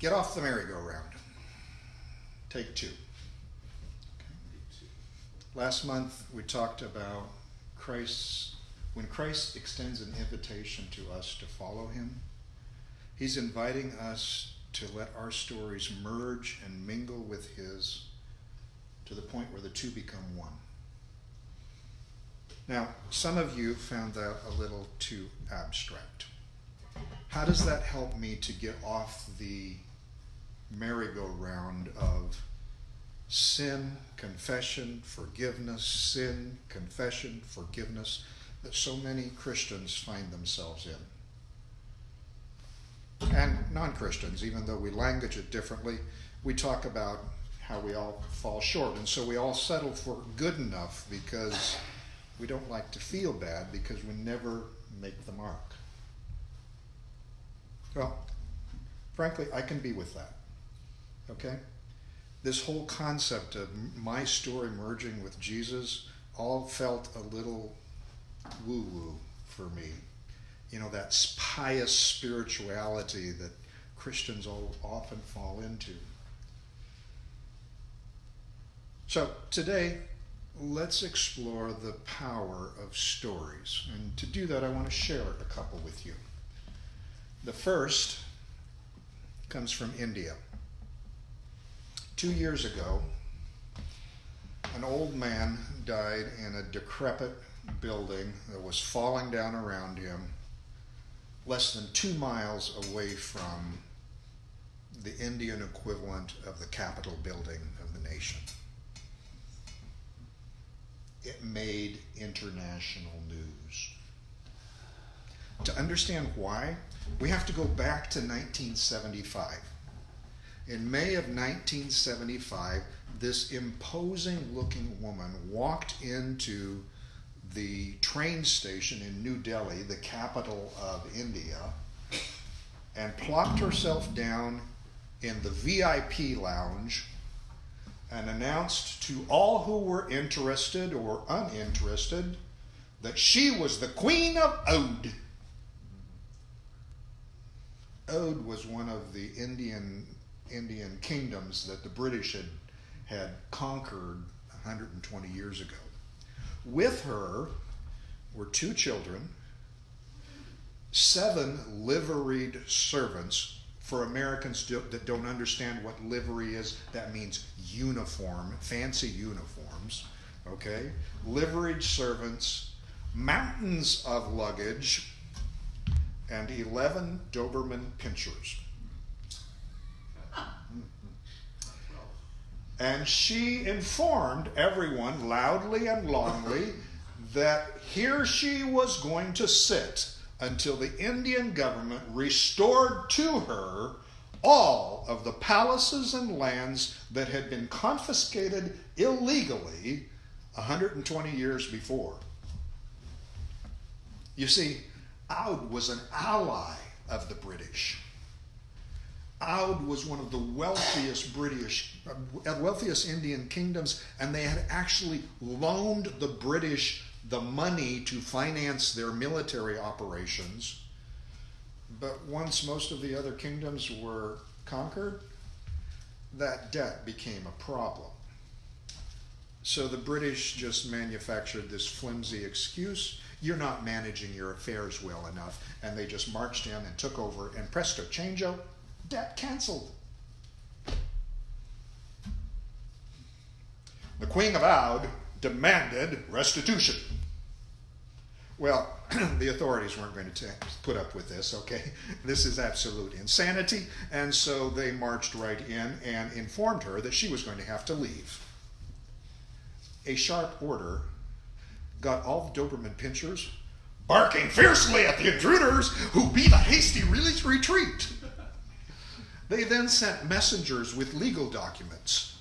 Get off the merry-go-round. Take two. Last month we talked about when Christ extends an invitation to us to follow him, he's inviting us to let our stories merge and mingle with his to the point where the two become one. Now, some of you found that a little too abstract. How does that help me to get off the merry-go-round of sin, confession, forgiveness, sin, confession, forgiveness that so many Christians find themselves in? And non-Christians, even though we language it differently, we talk about how we all fall short. And so we all settle for good enough because we don't like to feel bad because we never make the mark. Well, frankly, I can be with that. Okay? This whole concept of my story merging with Jesus all felt a little woo-woo for me. You know, that pious spirituality that Christians often fall into. So today, let's explore the power of stories. And to do that, I want to share a couple with you. The first comes from India. 2 years ago, an old man died in a decrepit building that was falling down around him, less than 2 miles away from the Indian equivalent of the Capitol building of the nation. It made international news. To understand why, we have to go back to 1975. In May of 1975, this imposing-looking woman walked into the train station in New Delhi, the capital of India, and plopped herself down in the VIP lounge and announced to all who were interested or uninterested that she was the Queen of Oudh. Oudh was one of the Indian kingdoms that the British had conquered 120 years ago. With her were 2 children, 7 liveried servants. For Americans that don't understand what livery is, that means uniform, fancy uniforms, okay? Liveried servants, mountains of luggage, and 11 Doberman pinschers. And she informed everyone loudly and longly that here she was going to sit until the Indian government restored to her all of the palaces and lands that had been confiscated illegally 120 years before. You see, Oudh was an ally of the British. Oudh was one of the wealthiest Indian kingdoms, and they had actually loaned the British the money to finance their military operations. But once most of the other kingdoms were conquered, that debt became a problem. So the British just manufactured this flimsy excuse, you're not managing your affairs well enough, and they just marched in and took over, and presto changeo, debt canceled. The Queen of Oudh demanded restitution. Well, the authorities weren't going to put up with this, okay? This is absolute insanity, and so they marched right in and informed her that she was going to have to leave. A sharp order got all the Doberman pinschers barking fiercely at the intruders who beat a hasty retreat. They then sent messengers with legal documents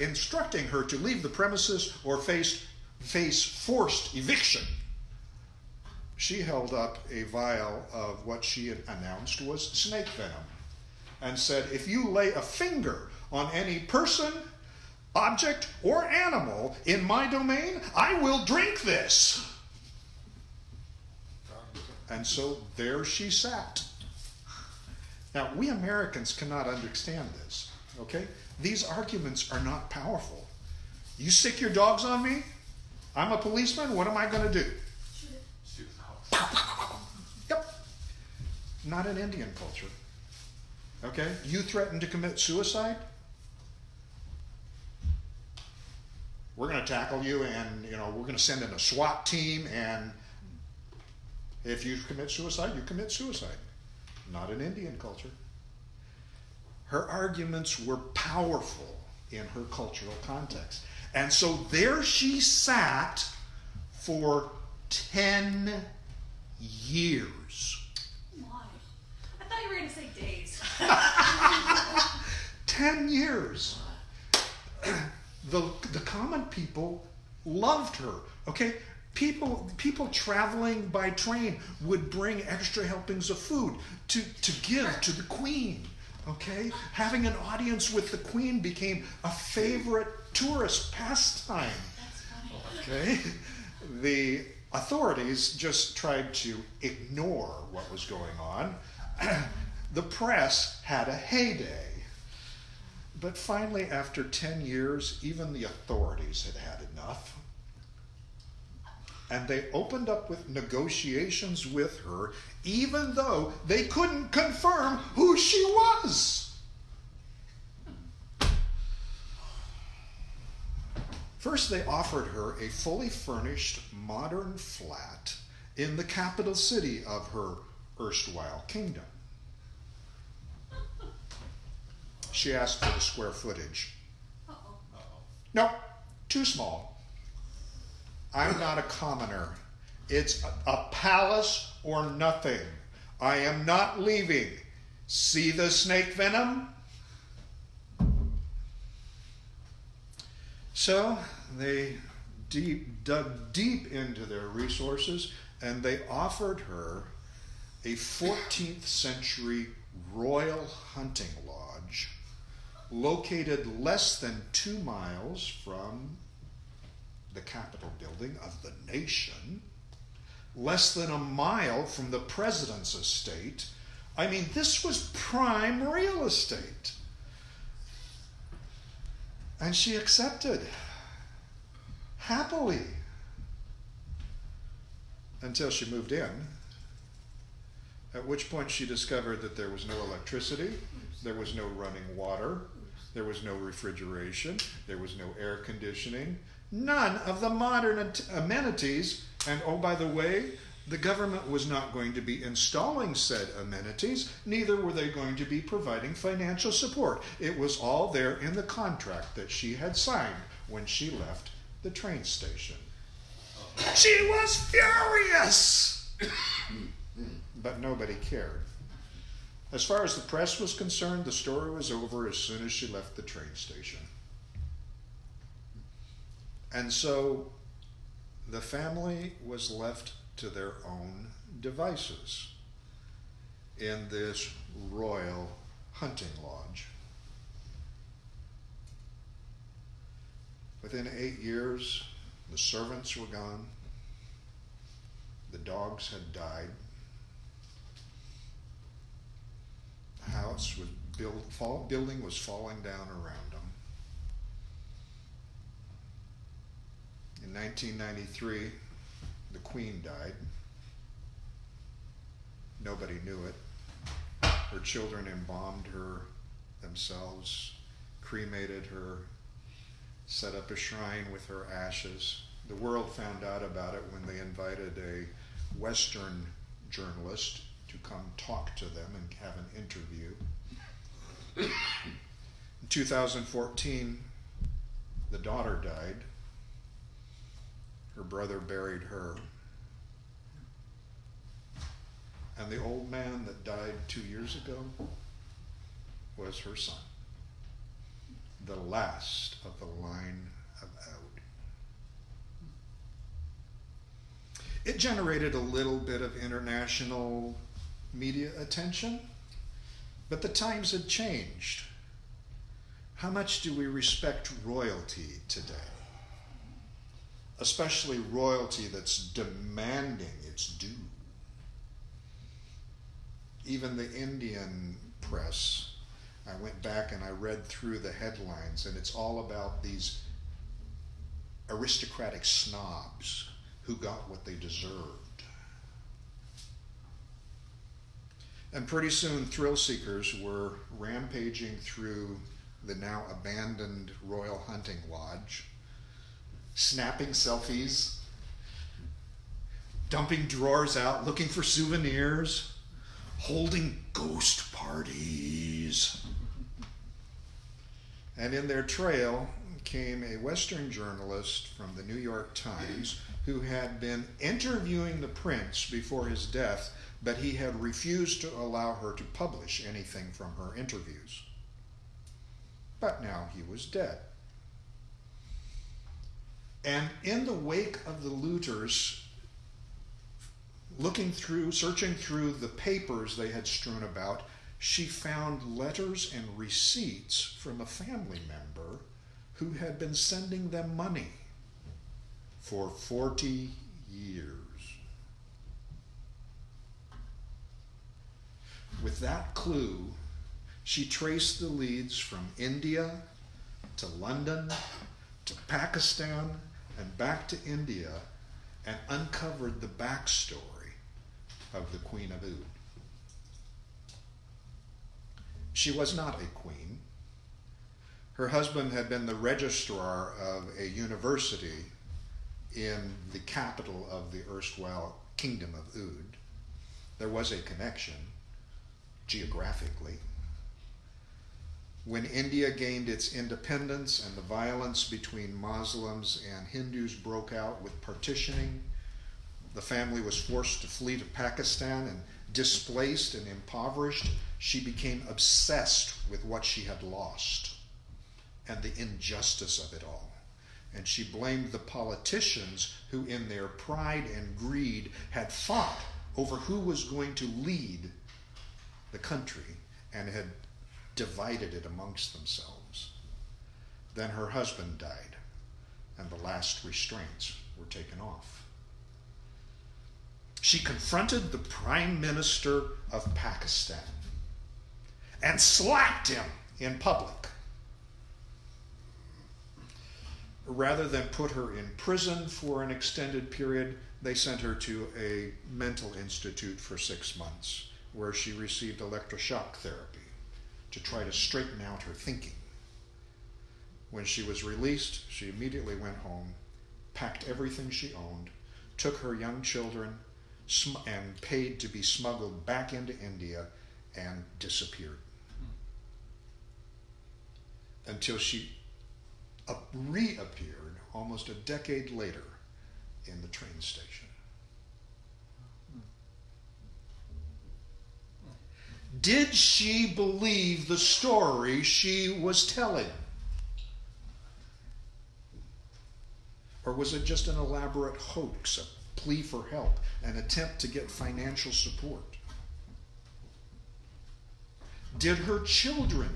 instructing her to leave the premises or face forced eviction. She held up a vial of what she had announced was snake venom and said, if you lay a finger on any person, object, or animal in my domain, I will drink this. And so there she sat. Now, we Americans cannot understand this, okay? These arguments are not powerful. You sick your dogs on me? I'm a policeman. What am I going to do? Shoot the dog. Yep. Not in Indian culture. Okay? You threaten to commit suicide? We're going to tackle you, and we're going to send in a SWAT team, and if you commit suicide, you commit suicide. Not in Indian culture. Her arguments were powerful in her cultural context. And so there she sat for 10 years. Why? I thought you were going to say days. 10 years. The common people loved her, okay? People traveling by train would bring extra helpings of food to give to the queen, okay? Having an audience with the queen became a favorite tourist pastime, That's funny. okay? The authorities just tried to ignore what was going on. The press had a heyday. But finally, after 10 years, even the authorities had had enough. And they opened up with negotiations with her, even though they couldn't confirm who she was. First, they offered her a fully furnished, modern flat in the capital city of her erstwhile kingdom. She asked for the square footage. Uh-oh. No, too small. I'm not a commoner. It's a palace or nothing. I am not leaving. See the snake venom? So they dug deep into their resources, and they offered her a 14th century royal hunting lodge located less than 2 miles from the Capitol building of the nation, less than a mile from the president's estate. I mean, this was prime real estate. And she accepted, happily, until she moved in, at which point she discovered that there was no electricity, there was no running water, there was no refrigeration, there was no air conditioning, none of the modern amenities. And oh, by the way, the government was not going to be installing said amenities, neither were they going to be providing financial support. It was all there in the contract that she had signed when she left the train station. She was furious! But nobody cared. As far as the press was concerned, the story was over as soon as she left the train station. And so the family was left to their own devices in this royal hunting lodge. Within 8 years, the servants were gone. The dogs had died. The house was building was falling down around them. In 1993, the Queen died. Nobody knew it. Her children embalmed her themselves, cremated her, set up a shrine with her ashes. The world found out about it when they invited a Western journalist to come talk to them and have an interview. In 2014, the daughter died. Her brother buried her. And the old man that died 2 years ago was her son, the last of the line of Aud. It generated a little bit of international media attention, but the times had changed. How much do we respect royalty today? Especially royalty that's demanding its due. Even the Indian press, I went back and I read through the headlines, and it's all about these aristocratic snobs who got what they deserved. And pretty soon, thrill seekers were rampaging through the now abandoned Royal Hunting Lodge, snapping selfies, dumping drawers out, looking for souvenirs, holding ghost parties. And in their trail came a Western journalist from the New York Times who had been interviewing the prince before his death, but he had refused to allow her to publish anything from her interviews. But now he was dead. And in the wake of the looters, searching through the papers they had strewn about, she found letters and receipts from a family member who had been sending them money for 40 years. With that clue, she traced the leads from India to London to Pakistan and back to India and uncovered the backstory of the Queen of Oud. She was not a queen. Her husband had been the registrar of a university in the capital of the erstwhile Kingdom of Oud. There was a connection, geographically. When India gained its independence and the violence between Muslims and Hindus broke out with partitioning, the family was forced to flee to Pakistan, and displaced and impoverished, she became obsessed with what she had lost and the injustice of it all. And she blamed the politicians who, in their pride and greed, had fought over who was going to lead the country and had divided it amongst themselves. Then her husband died, and the last restraints were taken off. She confronted the Prime Minister of Pakistan and slapped him in public. Rather than put her in prison for an extended period, they sent her to a mental institute for 6 months, where she received electroshock therapy to try to straighten out her thinking. When she was released, she immediately went home, packed everything she owned, took her young children, and paid to be smuggled back into India, and disappeared. Until she reappeared almost a decade later in the train station. Did she believe the story she was telling? Or was it just an elaborate hoax, a plea for help, an attempt to get financial support? Did her children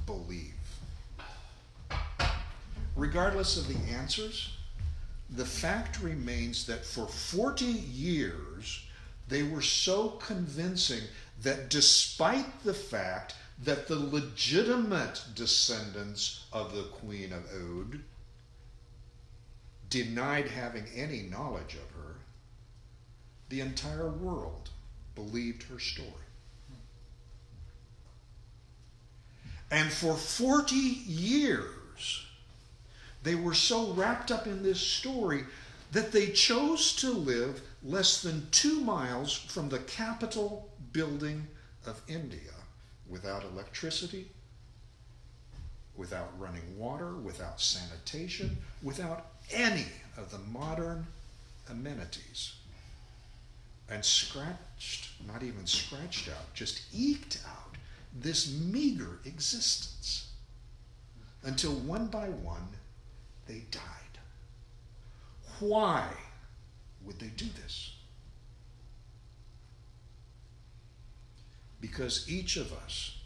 believe? Regardless of the answers, the fact remains that for 40 years, they were so convincing that despite the fact that the legitimate descendants of the Queen of Oud denied having any knowledge of her, the entire world believed her story. And for 40 years, they were so wrapped up in this story that they chose to live less than 2 miles from the capital building of India, without electricity, without running water, without sanitation, without any of the modern amenities. And not even scratched out, just eked out this meager existence until one by one they died. Why would they do this? Because each of us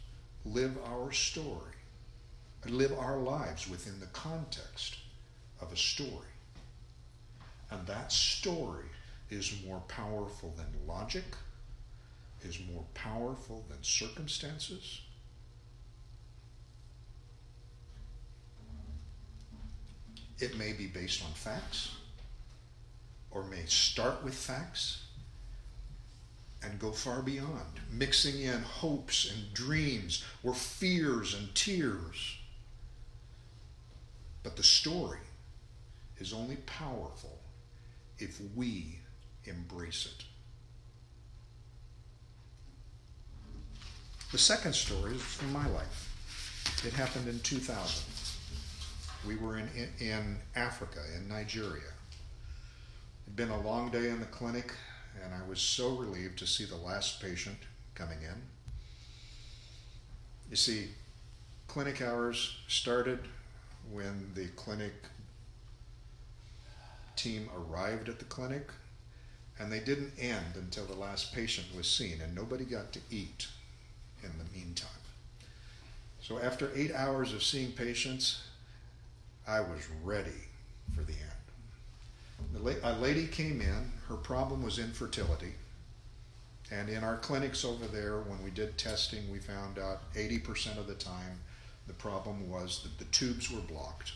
live our story, live our lives within the context of a story. And that story is more powerful than logic, is more powerful than circumstances? It may be based on facts, or may start with facts and go far beyond, mixing in hopes and dreams or fears and tears. But the story is only powerful if we embrace it. The second story is from my life. It happened in 2000. We were in Africa, in Nigeria. It'd been a long day in the clinic, and I was so relieved to see the last patient coming in. You see, clinic hours started when the clinic team arrived at the clinic, and they didn't end until the last patient was seen, and nobody got to eat in the meantime. So after 8 hours of seeing patients, I was ready for the end. A lady came in. Her problem was infertility. And in our clinics over there, when we did testing, we found out 80% of the time the problem was that the tubes were blocked.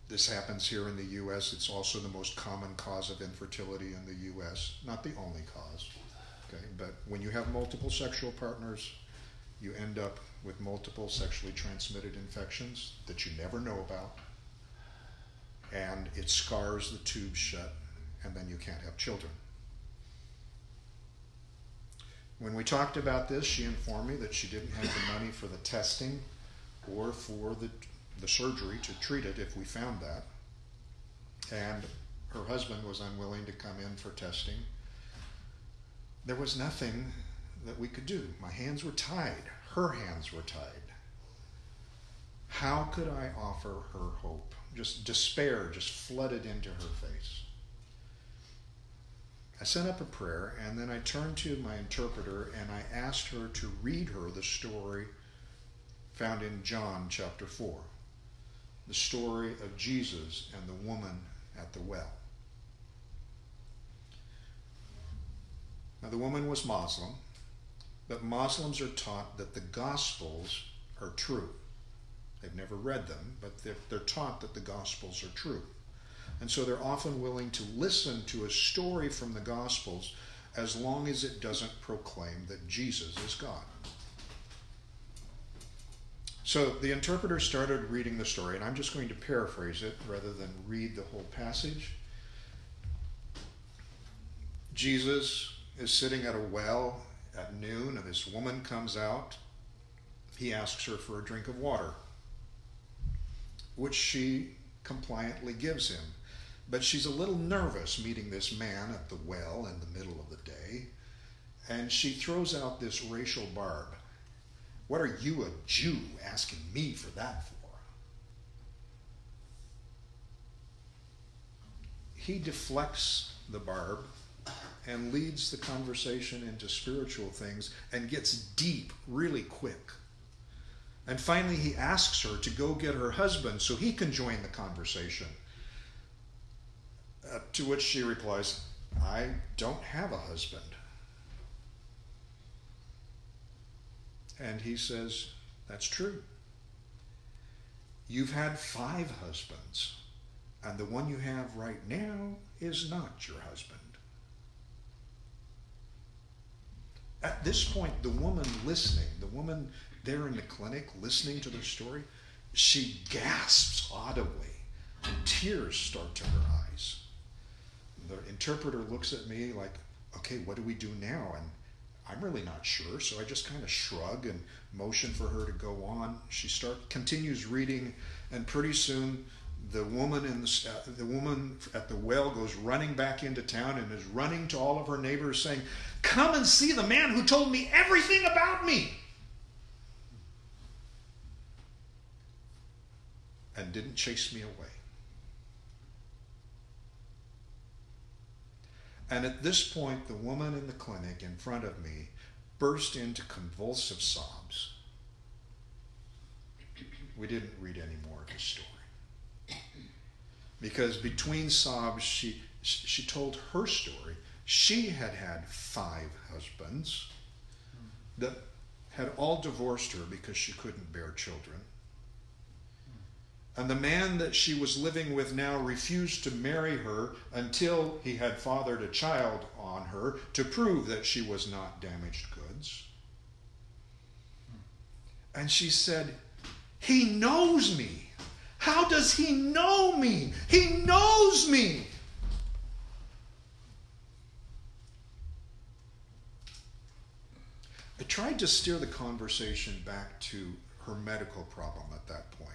This happens here in the U.S. It's also the most common cause of infertility in the U.S. Not the only cause, okay? But when you have multiple sexual partners, you end up with multiple sexually transmitted infections that you never know about, and it scars the tubes shut, and then you can't have children. When we talked about this, she informed me that she didn't have the money for the testing or for the surgery to treat it if we found that, and her husband was unwilling to come in for testing. There was nothing that we could do. My hands were tied. Her hands were tied. How could I offer her hope? Just despair just flooded into her face. I sent up a prayer, and then I turned to my interpreter and I asked her to read her the story found in John chapter 4, the story of Jesus and the woman at the well. Now, the woman was Muslim, but Muslims are taught that the Gospels are true. They've never read them, but they're taught that the Gospels are true. And so they're often willing to listen to a story from the Gospels as long as it doesn't proclaim that Jesus is God. So the interpreter started reading the story, and I'm just going to paraphrase it rather than read the whole passage. Jesus is sitting at a well at noon, and this woman comes out. He asks her for a drink of water, which she compliantly gives him. But she's a little nervous meeting this man at the well in the middle of the day, and she throws out this racial barb. What are you, a Jew, asking me for that for? He deflects the barb and leads the conversation into spiritual things and gets deep really quick. And finally he asks her to go get her husband so he can join the conversation. To which she replies, I don't have a husband. And he says, that's true. You've had 5 husbands, and the one you have right now is not your husband. At this point, the woman listening, the woman there in the clinic listening to the story, she gasps audibly, and tears start to her eyes. The interpreter looks at me like, okay, what do we do now? And I'm really not sure, so I just kind of shrug and motion for her to go on. She continues reading, and pretty soon the woman at the well goes running back into town and is running to all of her neighbors saying, come and see the man who told me everything about me. And didn't chase me away. And at this point, the woman in the clinic in front of me burst into convulsive sobs. We didn't read any more of the story. Because between sobs, she told her story. She had had 5 husbands that had all divorced her because she couldn't bear children. And the man that she was living with now refused to marry her until he had fathered a child on her to prove that she was not damaged goods. And she said, "He knows me. How does he know me? He knows me." I tried to steer the conversation back to her medical problem at that point.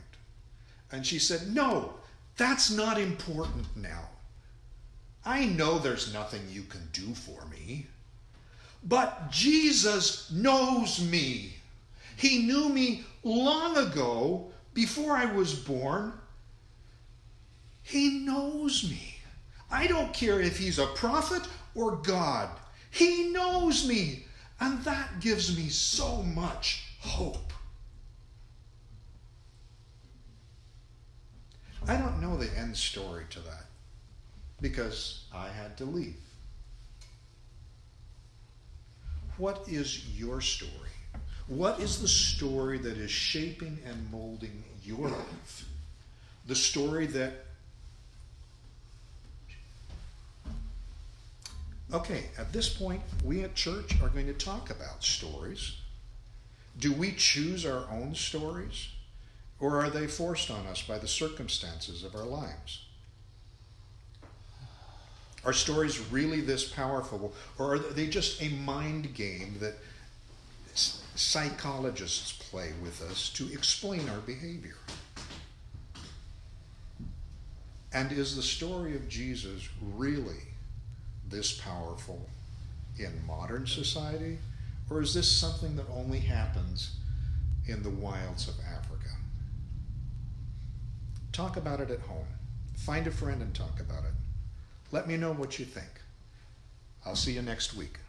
And she said, "No, that's not important now. I know there's nothing you can do for me. But Jesus knows me. He knew me long ago, before I was born. He knows me. I don't care if he's a prophet or God. He knows me. And that gives me so much hope." I don't know the end story to that because I had to leave. What is your story? What is the story that is shaping and molding your life? The story that... Okay, at this point, we at church are going to talk about stories. Do we choose our own stories? Or are they forced on us by the circumstances of our lives? Are stories really this powerful? Or are they just a mind game that psychologists play with us to explain our behavior? And is the story of Jesus really this powerful in modern society? Or is this something that only happens in the wilds of Africa? Talk about it at home. Find a friend and talk about it. Let me know what you think. I'll see you next week.